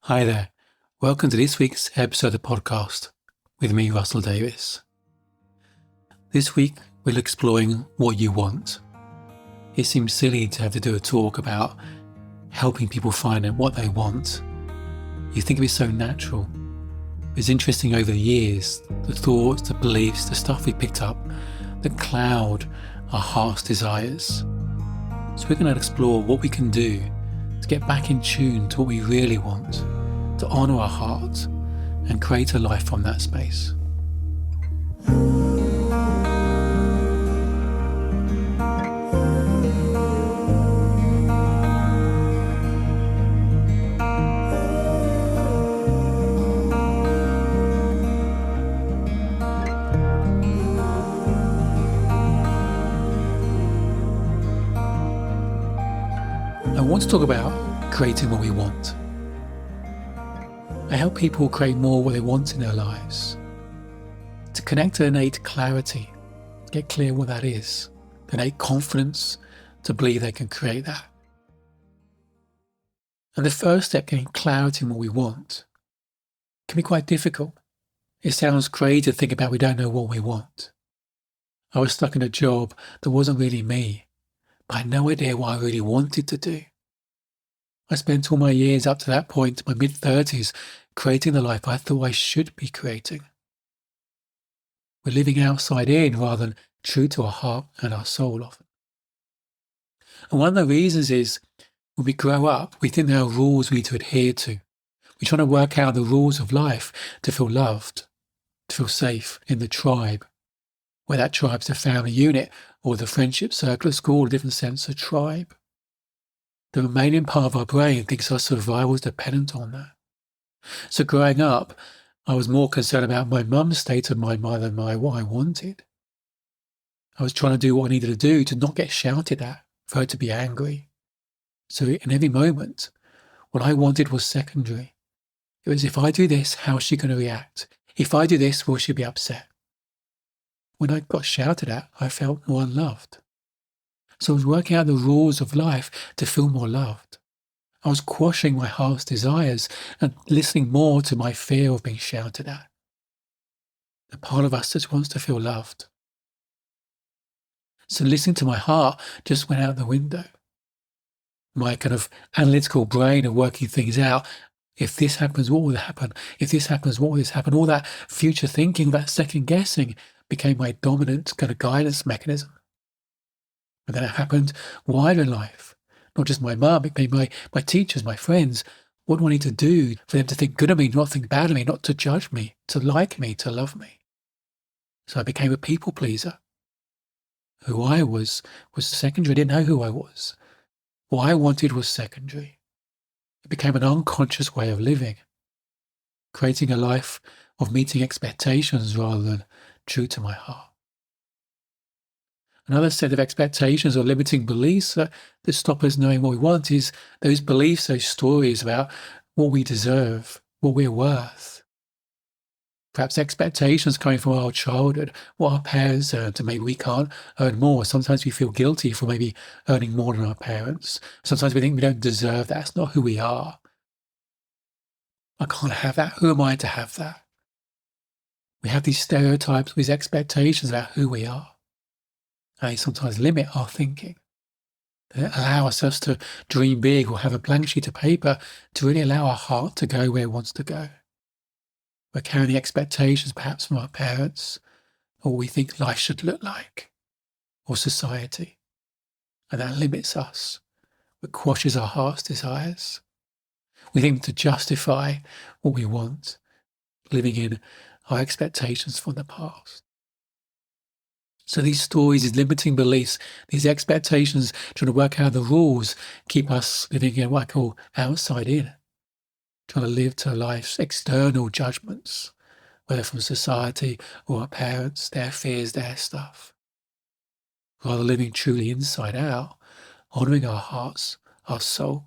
Hi there. Welcome to this week's episode of the podcast with me, Russell Davis. This week, we're exploring what you want. It seems silly to have to do a talk about helping people find out what they want. You think of it so natural. It's interesting over the years, the thoughts, the beliefs, the stuff we picked up that cloud our heart's desires. So we're going to explore what we can do to get back in tune to what we really want, to honour our heart and create a life from that space. I want to talk about creating what we want. I help people create more what they want in their lives. To connect to innate clarity, get clear what that is, innate confidence to believe they can create that. And the first step, getting clarity in what we want, can be quite difficult. It sounds crazy to think about we don't know what we want. I was stuck in a job that wasn't really me, but I had no idea what I really wanted to do. I spent all my years up to that point, my mid-30s, creating the life I thought I should be creating. We're living outside in rather than true to our heart and our soul often. And one of the reasons is when we grow up, we think there are rules we need to adhere to. We're trying to work out the rules of life to feel loved, to feel safe in the tribe, whether that tribe's the family unit or the friendship circle at school, a different sense of tribe. The remaining part of our brain thinks our survival is dependent on that. So growing up, I was more concerned about my mum's state of mind than what I wanted. I was trying to do what I needed to do to not get shouted at, for her to be angry. So in every moment, what I wanted was secondary. It was, if I do this, how's she going to react? If I do this, will she be upset? When I got shouted at, I felt more unloved. So I was working out the rules of life to feel more loved. I was quashing my heart's desires and listening more to my fear of being shouted at. The part of us that wants to feel loved. So listening to my heart just went out the window. My kind of analytical brain of working things out. If this happens, what will happen? If this happens, what will this happen? All that future thinking, that second guessing became my dominant kind of guidance mechanism. And then it happened wider in life. Not just my mum, it made my teachers, my friends. What do I need to do for them to think good of me, not think bad of me, not to judge me, to like me, to love me? So I became a people pleaser. Who I was secondary. I didn't know who I was. What I wanted was secondary. It became an unconscious way of living, creating a life of meeting expectations rather than true to my heart. Another set of expectations or limiting beliefs that stop us knowing what we want is those beliefs, those stories about what we deserve, what we're worth. Perhaps expectations coming from our childhood, what our parents earned, and maybe we can't earn more. Sometimes we feel guilty for maybe earning more than our parents. Sometimes we think we don't deserve that. That's not who we are. I can't have that. Who am I to have that? We have these stereotypes, these expectations about who we are. And they sometimes limit our thinking. They allow ourselves to dream big or have a blank sheet of paper to really allow our heart to go where it wants to go. We're carrying the expectations perhaps from our parents, or what we think life should look like, or society. And that limits us. It quashes our heart's desires. We think to justify what we want, living in our expectations from the past. So these stories, these limiting beliefs, these expectations, trying to work out the rules, keep us living in what I call outside in, trying to live to life's external judgments, whether from society or our parents, their fears, their stuff, rather than living truly inside out, honouring our hearts, our soul.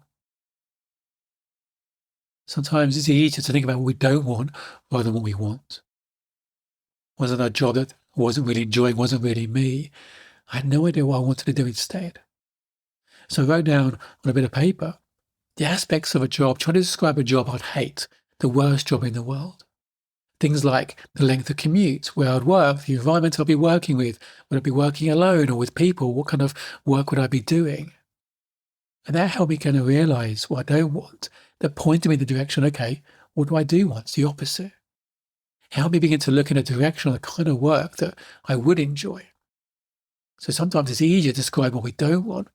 Sometimes it's easier to think about what we don't want rather than what we want. Wasn't a job that I wasn't really enjoying, wasn't really me. I had no idea what I wanted to do instead. So I wrote down on a bit of paper the aspects of a job, trying to describe a job I'd hate, the worst job in the world. Things like the length of commute, where I'd work, the environment I'd be working with, would I be working alone or with people, what kind of work would I be doing? And that helped me kind of realise what I don't want. That pointed me in the direction, okay, what do I do want? It's the opposite. Helped me begin to look in a direction of the kind of work that I would enjoy. So sometimes it's easier to describe what we don't want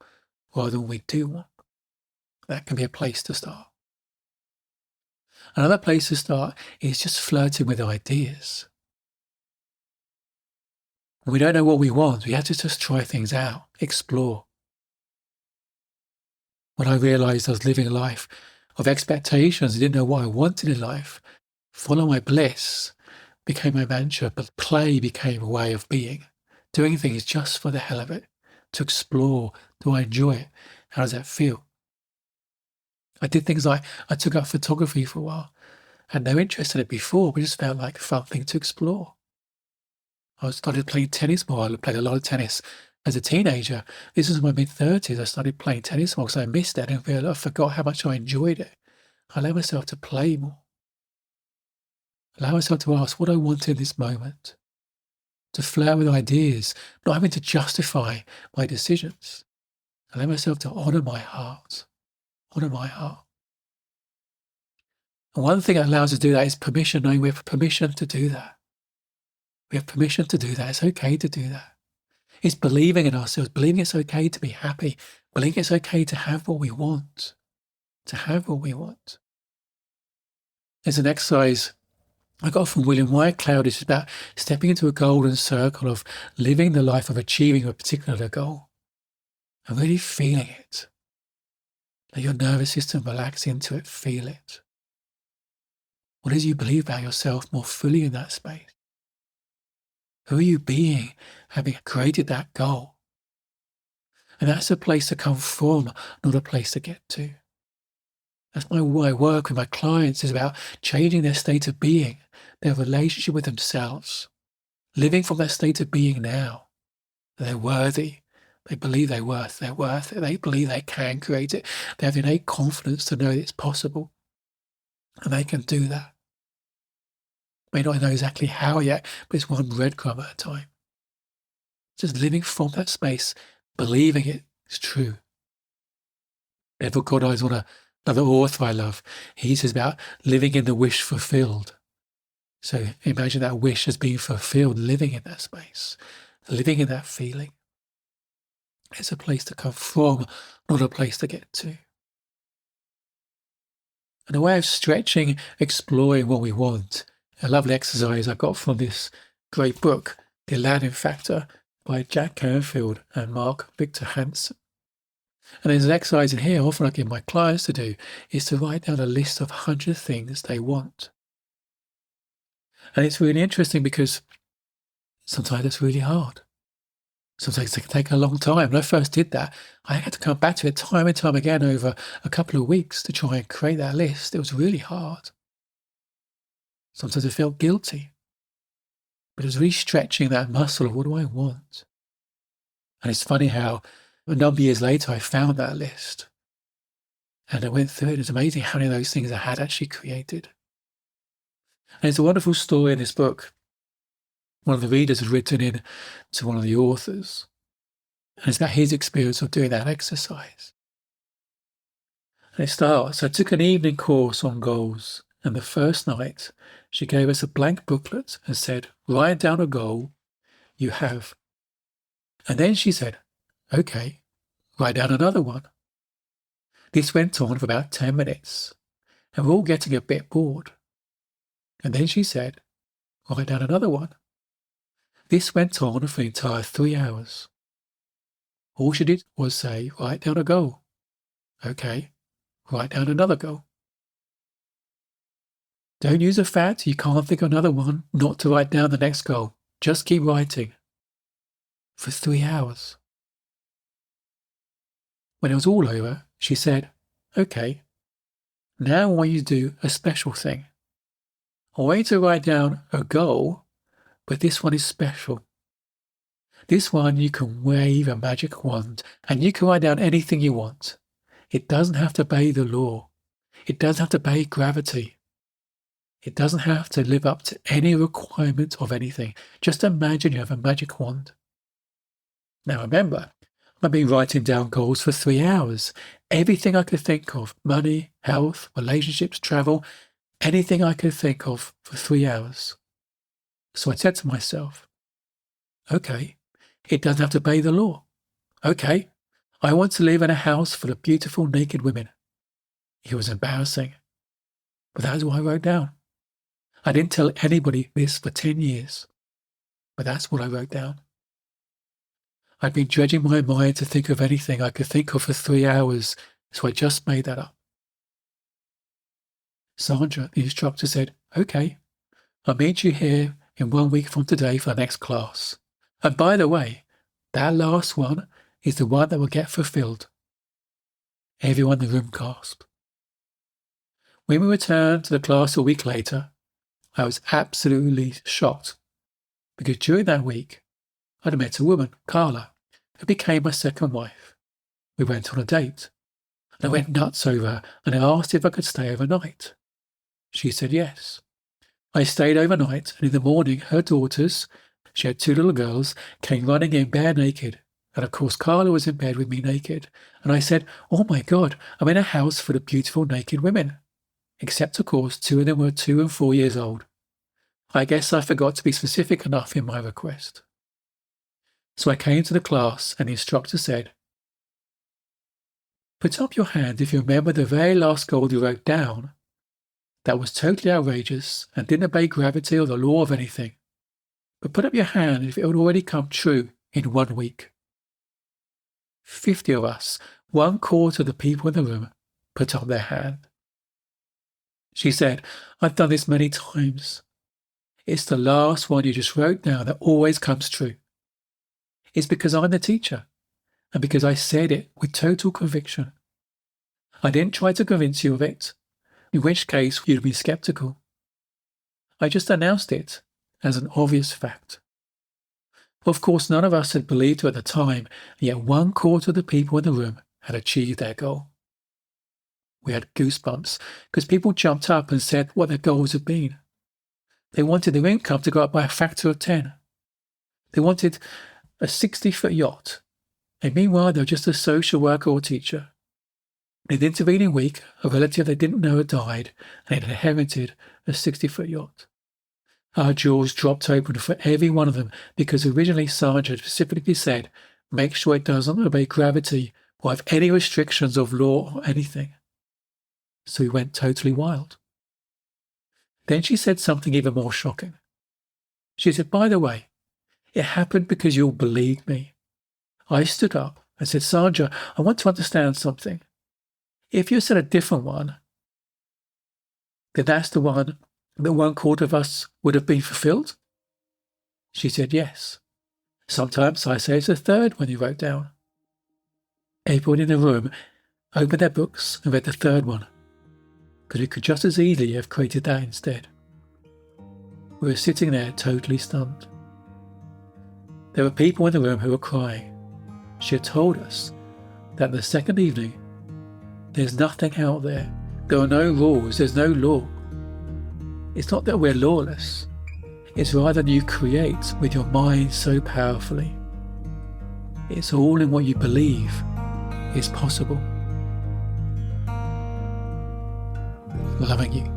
rather than what we do want. That can be a place to start. Another place to start is just flirting with ideas. When we don't know what we want, we have to just try things out, explore. When I realised I was living a life of expectations, I didn't know what I wanted in life, follow my bliss became my mantra, but play became a way of being. Doing things just for the hell of it, to explore. Do I enjoy it? How does that feel? I did things like I took up photography for a while. Had no interest in it before, but it just felt like a fun thing to explore. I started playing tennis more. I played a lot of tennis as a teenager. This was my mid-30s. I started playing tennis more because I missed it and I forgot how much I enjoyed it. I allowed myself to play more. Allow myself to ask what I want in this moment. To flirt with ideas, not having to justify my decisions. Allow myself to honour my heart. Honour my heart. And one thing that allows us to do that is permission, knowing we have permission to do that. We have permission to do that. It's okay to do that. It's believing in ourselves, believing it's okay to be happy, believing it's okay to have what we want. To have what we want. There's an exercise I got from William Whitecloud. It's about stepping into a golden circle of living the life of achieving a particular goal and really feeling it. Let your nervous system relax into it, feel it. What is you believe about yourself more fully in that space? Who are you being, having created that goal? And that's a place to come from, not a place to get to. That's my work with my clients is about changing their state of being, their relationship with themselves, living from that state of being now. They're worthy. They believe they're worth it. They believe they can create it. They have innate confidence to know that it's possible. And they can do that. May not know exactly how yet, but it's one breadcrumb at a time. Just living from that space, believing it is true. Edward Goddard is another author I love. He says about living in the wish fulfilled. So imagine that wish as being fulfilled, living in that space, living in that feeling. It's a place to come from, not a place to get to. And a way of stretching, exploring what we want. A lovely exercise I got from this great book, The Aladdin Factor, by Jack Canfield and Mark Victor Hansen. And there's an exercise in here, often I give my clients to do, is to write down a list of 100 things they want. And it's really interesting because sometimes it's really hard. Sometimes it can take a long time. When I first did that, I had to come back to it time and time again over a couple of weeks to try and create that list. It was really hard. Sometimes I felt guilty. But it was really stretching that muscle of what do I want? And it's funny how a number of years later I found that list. And I went through it. It's amazing how many of those things I had actually created. And it's a wonderful story in this book. One of the readers had written in to one of the authors. And it's about his experience of doing that exercise. And it starts, I took an evening course on goals. And the first night, she gave us a blank booklet and said, write down a goal you have. And then she said, okay, write down another one. This went on for about 10 minutes. And we're all getting a bit bored. And then she said, write down another one. This went on for the entire 3 hours. All she did was say, write down a goal. Okay, write down another goal. Don't use the fact you can't think of another one not to write down the next goal. Just keep writing. For 3 hours. When it was all over, she said, okay, now I want you to do a special thing. I want you to write down a goal, but this one is special. This one you can wave a magic wand and you can write down anything you want. It doesn't have to obey the law. It doesn't have to obey gravity. It doesn't have to live up to any requirement of anything. Just imagine you have a magic wand. Now remember, I've been writing down goals for 3 hours. Everything I could think of, money, health, relationships, travel, anything I could think of for 3 hours. So I said to myself, okay, it doesn't have to obey the law. Okay, I want to live in a house full of beautiful naked women. It was embarrassing, but that is what I wrote down. I didn't tell anybody this for 10 years, but that's what I wrote down. I'd been dredging my mind to think of anything I could think of for 3 hours, so I just made that up. Sandra, the instructor, said, okay, I'll meet you here in 1 week from today for the next class. And by the way, that last one is the one that will get fulfilled. Everyone in the room gasped. When we returned to the class a week later, I was absolutely shocked, because during that week, I'd met a woman, Carla, who became my second wife. We went on a date, and I went nuts over her, and I asked if I could stay overnight. She said yes. I stayed overnight, and in the morning, her daughters, she had 2 little girls, came running in bare naked. And of course, Carla was in bed with me naked. And I said, oh my God, I'm in a house full of beautiful naked women. Except, of course, 2 of them were 2 and 4 years old. I guess I forgot to be specific enough in my request. So I came to the class, and the instructor said, put up your hand if you remember the very last goal you wrote down that was totally outrageous and didn't obey gravity or the law of anything. But put up your hand if it had already come true in 1 week. 50 of us, 1/4 of the people in the room, put up their hand. She said, I've done this many times. It's the last one you just wrote down that always comes true. It's because I'm the teacher, and because I said it with total conviction. I didn't try to convince you of it, in which case you'd be skeptical. I just announced it as an obvious fact. Of course, none of us had believed her at the time, and yet 1/4 of the people in the room had achieved their goal. We had goosebumps because people jumped up and said what their goals had been. They wanted their income to go up by a factor of 10. They wanted a 60-foot yacht, and meanwhile they were just a social worker or teacher. In the intervening week, a relative they didn't know had died, and had inherited a 60-foot yacht. Our jaws dropped open for every one of them because originally Sandra had specifically said, make sure it doesn't obey gravity or have any restrictions of law or anything. So we went totally wild. Then she said something even more shocking. She said, by the way, it happened because you all believed me. I stood up and said, Sandra, I want to understand something. If you said a different one, then that's the one that 1/4 of us would have been fulfilled? She said yes. Sometimes I say it's the third one you wrote down. Everyone in the room opened their books and read the third one, because we could just as easily have created that instead. We were sitting there totally stunned. There were people in the room who were crying. She had told us that the second evening, there's nothing out there. There are no rules, there's no law. It's not that we're lawless. It's rather that you create with your mind so powerfully. It's all in what you believe is possible. Loving you.